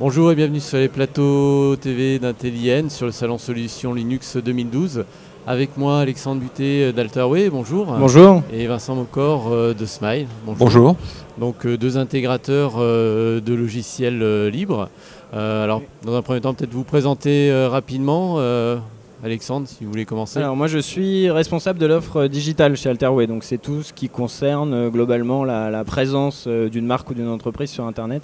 Bonjour et bienvenue sur les plateaux TV d'Intellienne sur le salon Solutions Linux 2012. Avec moi Alexandre Buté d'Alterway, bonjour. Bonjour. Et Vincent Mocor de Smile. Bonjour. Bonjour. Donc deux intégrateurs de logiciels libres. Alors dans un premier temps peut-être vous présenter rapidement. Alexandre, si vous voulez commencer. Alors moi je suis responsable de l'offre digitale chez Alterway, donc c'est tout ce qui concerne globalement la présence d'une marque ou d'une entreprise sur Internet.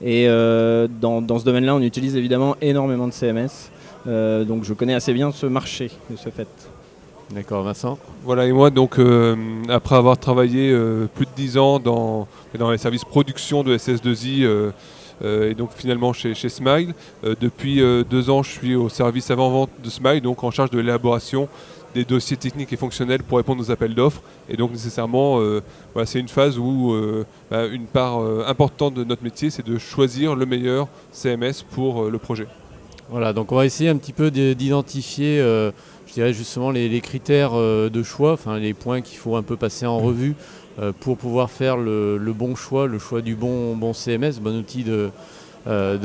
Et dans ce domaine-là, on utilise évidemment énormément de CMS, donc je connais assez bien ce marché de ce fait. D'accord, Vincent. Voilà, et moi donc après avoir travaillé plus de 10 ans dans les services production de SS2I et donc finalement chez Smile, depuis 2 ans je suis au service avant-vente de Smile, donc en charge de l'élaboration des dossiers techniques et fonctionnels pour répondre aux appels d'offres. Et donc nécessairement, voilà, c'est une phase où une part importante de notre métier, c'est de choisir le meilleur CMS pour le projet. Voilà, donc on va essayer un petit peu d'identifier, je dirais justement les critères de choix, enfin les points qu'il faut un peu passer en revue pour pouvoir faire le bon choix, le choix du bon CMS, bon outil de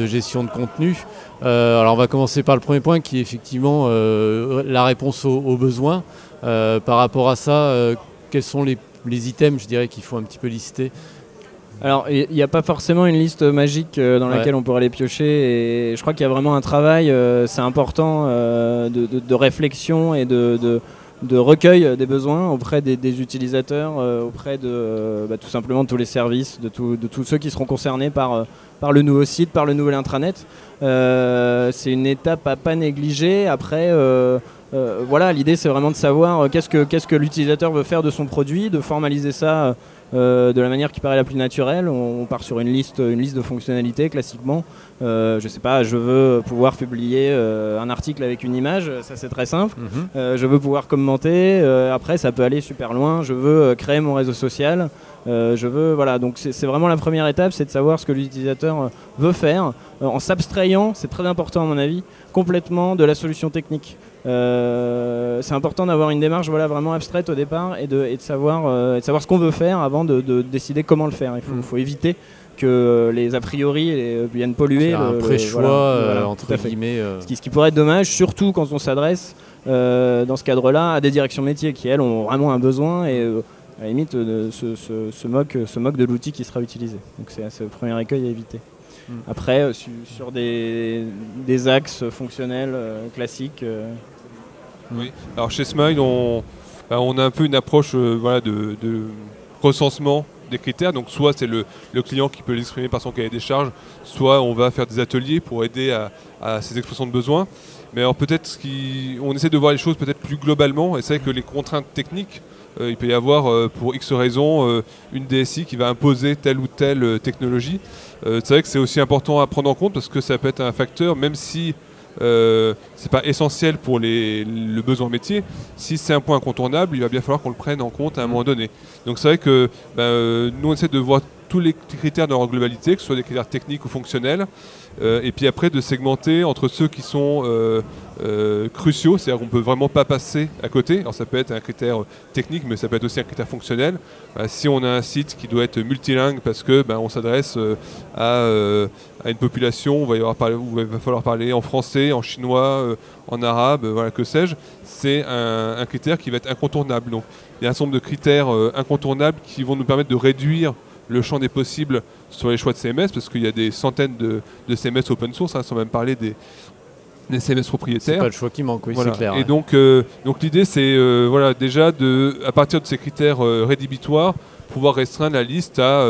gestion de contenu. Alors on va commencer par le premier point qui est effectivement la réponse aux besoins. Par rapport à ça, quels sont les items, je dirais, qu'il faut un petit peu lister? Alors il n'y a pas forcément une liste magique dans laquelle on pourrait les piocher, et je crois qu'il y a vraiment un travail, c'est important, de réflexion et de recueil des besoins auprès des utilisateurs, auprès de tout simplement tous les services, de tous ceux qui seront concernés par le nouveau site, par le nouvel intranet. C'est une étape à pas négliger. Après, voilà, l'idée c'est vraiment de savoir qu'est-ce que l'utilisateur veut faire de son produit, de formaliser ça de la manière qui paraît la plus naturelle. On part sur une liste de fonctionnalités classiquement. Je sais pas, je veux pouvoir publier un article avec une image, ça c'est très simple. Je veux pouvoir commenter, après ça peut aller super loin. Je veux créer mon réseau social. Voilà, donc c'est vraiment la première étape, c'est de savoir ce que l'utilisateur veut faire, en s'abstrayant, c'est très important à mon avis, complètement de la solution technique. C'est important d'avoir une démarche vraiment abstraite au départ et de savoir ce qu'on veut faire avant de décider comment le faire. Il faut éviter que les a priori viennent polluer. Un pré-choix entre guillemets. Ce qui pourrait être dommage, surtout quand on s'adresse dans ce cadre-là à des directions métiers qui elles ont vraiment un besoin et à la limite se moquent de l'outil qui sera utilisé. Donc c'est le premier écueil à éviter. Après, sur des axes fonctionnels classiques. Oui. Alors chez Smile, on a un peu une approche de recensement des critères. Donc soit c'est le client qui peut l'exprimer par son cahier des charges, soit on va faire des ateliers pour aider à ces expressions de besoins. Mais alors peut-être on essaie de voir les choses peut-être plus globalement, et c'est vrai que les contraintes techniques, il peut y avoir pour X raisons une DSI qui va imposer telle ou telle technologie. C'est vrai que c'est aussi important à prendre en compte parce que ça peut être un facteur, même si c'est pas essentiel pour le besoin métier. Si c'est un point incontournable, il va bien falloir qu'on le prenne en compte à un moment donné. Donc c'est vrai que nous on essaie de voir tous les critères dans leur globalité, que ce soit des critères techniques ou fonctionnels, et puis après de segmenter entre ceux qui sont cruciaux, c'est-à-dire qu'on ne peut vraiment pas passer à côté. Alors ça peut être un critère technique, mais ça peut être aussi un critère fonctionnel. Si on a un site qui doit être multilingue parce que on s'adresse à une population où il va falloir parler en français, en chinois, en arabe, voilà, que sais-je, c'est un critère qui va être incontournable. Donc il y a un certain nombre de critères incontournables qui vont nous permettre de réduire le champ des possibles sur les choix de CMS, parce qu'il y a des centaines de CMS open source, sans même parler des CMS propriétaires. C'est pas le choix qui manque, oui, voilà. c'est clair. Et donc l'idée c'est déjà à partir de ces critères rédhibitoires, pouvoir restreindre la liste à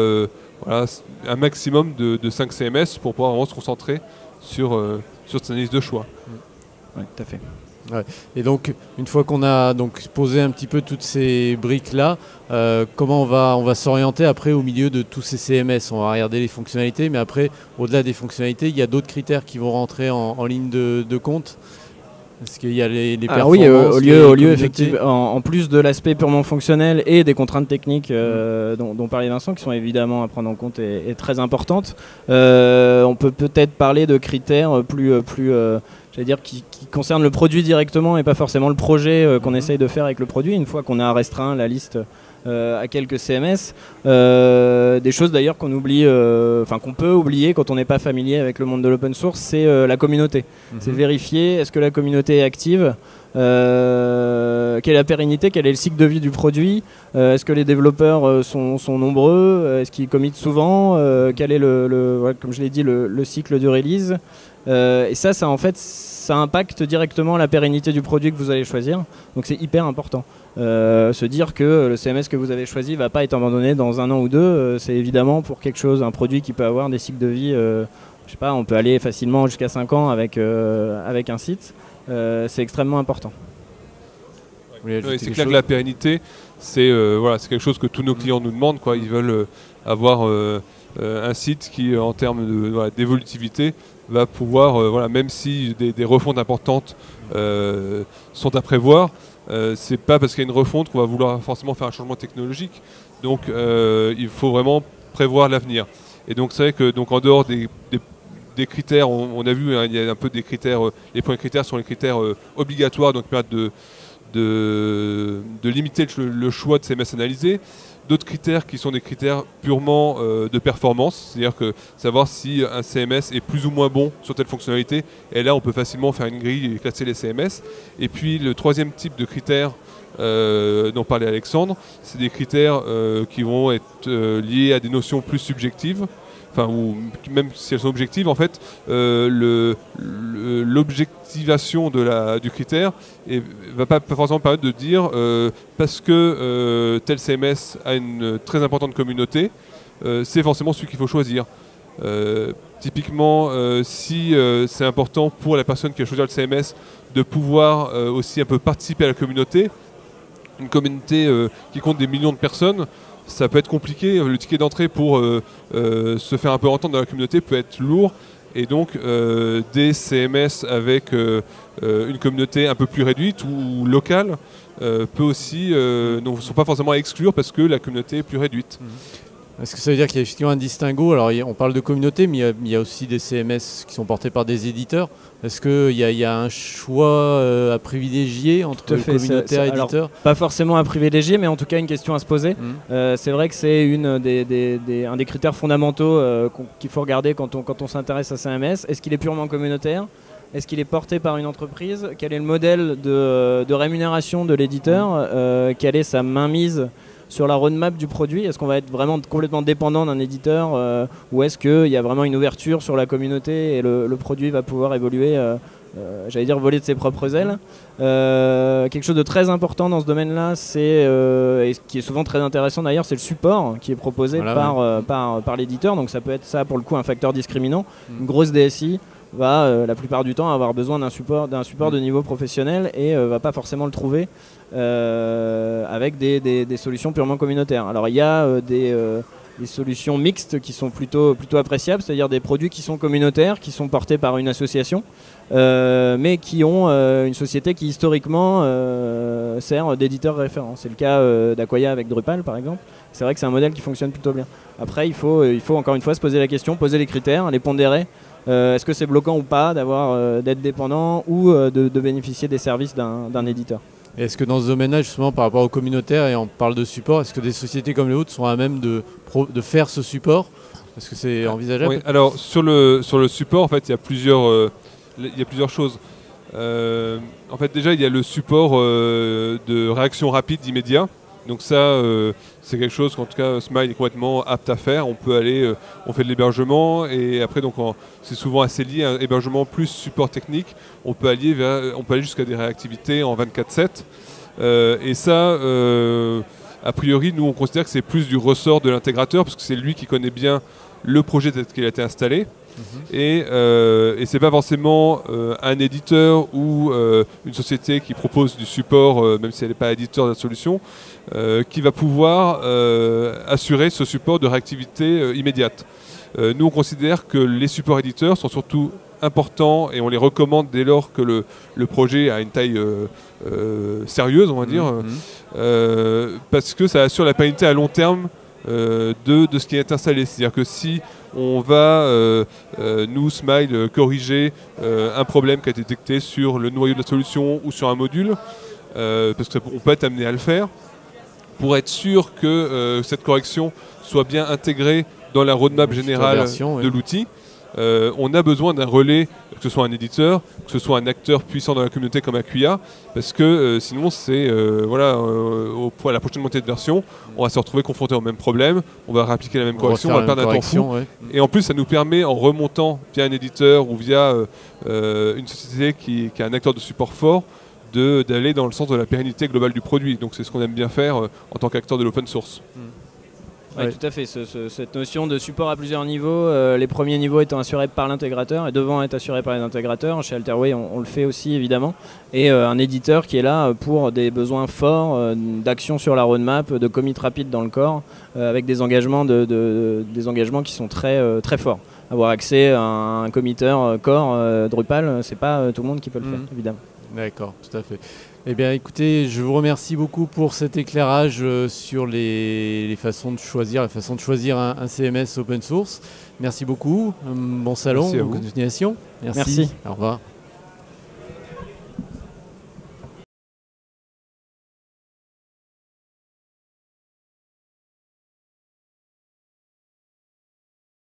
un maximum de 5 CMS pour pouvoir vraiment se concentrer sur cette analyse de choix. Oui, tout à fait. Ouais. Et donc, une fois qu'on a posé un petit peu toutes ces briques-là, comment on va s'orienter après au milieu de tous ces CMS? On va regarder les fonctionnalités, mais après, au-delà des fonctionnalités, il y a d'autres critères qui vont rentrer en ligne de compte. Est-ce qu'il y a les performances? Oui, au lieu effectivement, en plus de l'aspect purement fonctionnel et des contraintes techniques dont parlait Vincent, qui sont évidemment à prendre en compte et très importantes, on peut peut-être parler de critères plus j'allais dire qui concernent le produit directement et pas forcément le projet qu'on essaye de faire avec le produit. Une fois qu'on a restreint la liste à quelques CMS. Des choses d'ailleurs qu'on oublie, qu'on peut oublier quand on n'est pas familier avec le monde de l'open source, c'est la communauté. C'est vérifier est-ce que la communauté est active, quelle est la pérennité, quel est le cycle de vie du produit, est-ce que les développeurs sont nombreux, est-ce qu'ils committent souvent, quel est comme je l'ai dit, le cycle du release. Et ça en fait, ça impacte directement la pérennité du produit que vous allez choisir. Donc c'est hyper important. Se dire que le CMS que vous avez choisi ne va pas être abandonné dans 1 an ou 2, c'est évidemment pour quelque chose, un produit qui peut avoir des cycles de vie, je sais pas, on peut aller facilement jusqu'à 5 ans avec un site. C'est extrêmement important. Oui, c'est clair que la pérennité, c'est quelque chose que tous nos clients nous demandent, quoi. Ils veulent avoir un site qui, en termes d'évolutivité, va pouvoir, même si des refontes importantes sont à prévoir, c'est pas parce qu'il y a une refonte qu'on va vouloir forcément faire un changement technologique. Donc il faut vraiment prévoir l'avenir. Et donc c'est vrai que en dehors des critères, on a vu, il y a un peu des critères, les premiers critères sont les critères obligatoires, donc permettent de limiter le choix de CMS analysés. D'autres critères qui sont des critères purement de performance, c'est-à-dire que savoir si un CMS est plus ou moins bon sur telle fonctionnalité, et là on peut facilement faire une grille et classer les CMS. Et puis le troisième type de critères dont parlait Alexandre, c'est des critères qui vont être liés à des notions plus subjectives, ou même si elles sont objectives, en fait, l'objectivation du critère ne va pas forcément permettre de dire parce que tel CMS a une très importante communauté, c'est forcément celui qu'il faut choisir. Typiquement, si c'est important pour la personne qui a choisi le CMS de pouvoir aussi un peu participer à la communauté, une communauté qui compte des millions de personnes, ça peut être compliqué. Le ticket d'entrée pour se faire un peu entendre dans la communauté peut être lourd. Et donc des CMS avec une communauté un peu plus réduite ou locale peut aussi ne sont pas forcément à exclure parce que la communauté est plus réduite. Est-ce que ça veut dire qu'il y a effectivement un distinguo? Alors on parle de communauté, mais il y a aussi des CMS qui sont portés par des éditeurs. Est-ce qu'il y a un choix à privilégier entre communautaire et éditeur? Pas forcément à privilégier, mais en tout cas une question à se poser. C'est vrai que c'est un des critères fondamentaux qu'il faut regarder quand on s'intéresse à CMS. Est-ce qu'il est purement communautaire? Est-ce qu'il est porté par une entreprise? Quel est le modèle de rémunération de l'éditeur? Quelle est sa mainmise sur la roadmap du produit? Est-ce qu'on va être vraiment complètement dépendant d'un éditeur ou est-ce qu'il y a vraiment une ouverture sur la communauté et le produit va pouvoir évoluer, j'allais dire voler de ses propres ailes? Quelque chose de très important dans ce domaine-là, et ce qui est souvent très intéressant d'ailleurs, c'est le support qui est proposé par l'éditeur. Donc ça peut être ça pour le coup un facteur discriminant. Une grosse DSI va la plupart du temps avoir besoin d'un support de niveau professionnel et va pas forcément le trouver avec des solutions purement communautaires. Alors il y a des solutions mixtes qui sont plutôt appréciables, c'est-à-dire des produits qui sont communautaires, qui sont portés par une association, mais qui ont une société qui historiquement sert d'éditeur référent. C'est le cas d'Acquia avec Drupal par exemple. C'est vrai que c'est un modèle qui fonctionne plutôt bien. Après il faut encore une fois se poser la question, poser les critères, les pondérer. Est-ce que c'est bloquant ou pas d'être dépendant ou de bénéficier des services d'un éditeur? Et est-ce que dans ce domaine-là, justement, par rapport aux communautaires, et on parle de support, est-ce que des sociétés comme les vôtres sont à même de faire ce support? Est-ce que c'est envisageable? Oui, alors sur le support, en fait, il y a plusieurs choses. En fait, déjà, il y a le support de réaction rapide, immédiat. Donc ça, c'est quelque chose qu'en tout cas Smile est complètement apte à faire. On peut aller, on fait de l'hébergement et après donc c'est souvent assez lié à un hébergement plus support technique. On peut aller jusqu'à des réactivités en 24/7. Et ça, a priori, nous on considère que c'est plus du ressort de l'intégrateur parce que c'est lui qui connaît bien le projet tel qu'il a été installé. Et c'est pas forcément un éditeur ou une société qui propose du support, même si elle n'est pas éditeur de la solution, qui va pouvoir assurer ce support de réactivité immédiate. Nous on considère que les supports éditeurs sont surtout importants et on les recommande dès lors que le projet a une taille sérieuse, on va dire, parce que ça assure la pérennité à long terme de ce qui est installé. C'est-à-dire que si on va, nous, Smile, corriger un problème qui a été détecté sur le noyau de la solution ou sur un module, parce qu'on peut être amené à le faire, pour être sûr que cette correction soit bien intégrée dans la roadmap générale de l'outil. On a besoin d'un relais, que ce soit un éditeur, que ce soit un acteur puissant dans la communauté comme Acquia, parce que sinon, c'est à la prochaine montée de version, on va se retrouver confronté au même problème, on va réappliquer la même correction, on va perdre un temps fou. Et en plus, ça nous permet, en remontant via un éditeur ou via une société qui a un acteur de support fort, d'aller dans le sens de la pérennité globale du produit. Donc c'est ce qu'on aime bien faire en tant qu'acteur de l'open source. Oui, tout à fait. Cette notion de support à plusieurs niveaux, les premiers niveaux étant assurés par l'intégrateur et devant être assurés par les intégrateurs. Chez Alterway, on le fait aussi évidemment. Et un éditeur qui est là pour des besoins forts d'action sur la roadmap, de commit rapide dans le core, avec des engagements, des engagements qui sont très forts. Avoir accès à un committeur core Drupal, c'est pas tout le monde qui peut le faire, évidemment. D'accord, tout à fait. Eh bien, écoutez, je vous remercie beaucoup pour cet éclairage sur les façons de choisir, un CMS open source. Merci beaucoup. Bon salon, bonne continuation. Merci. Merci. Au revoir.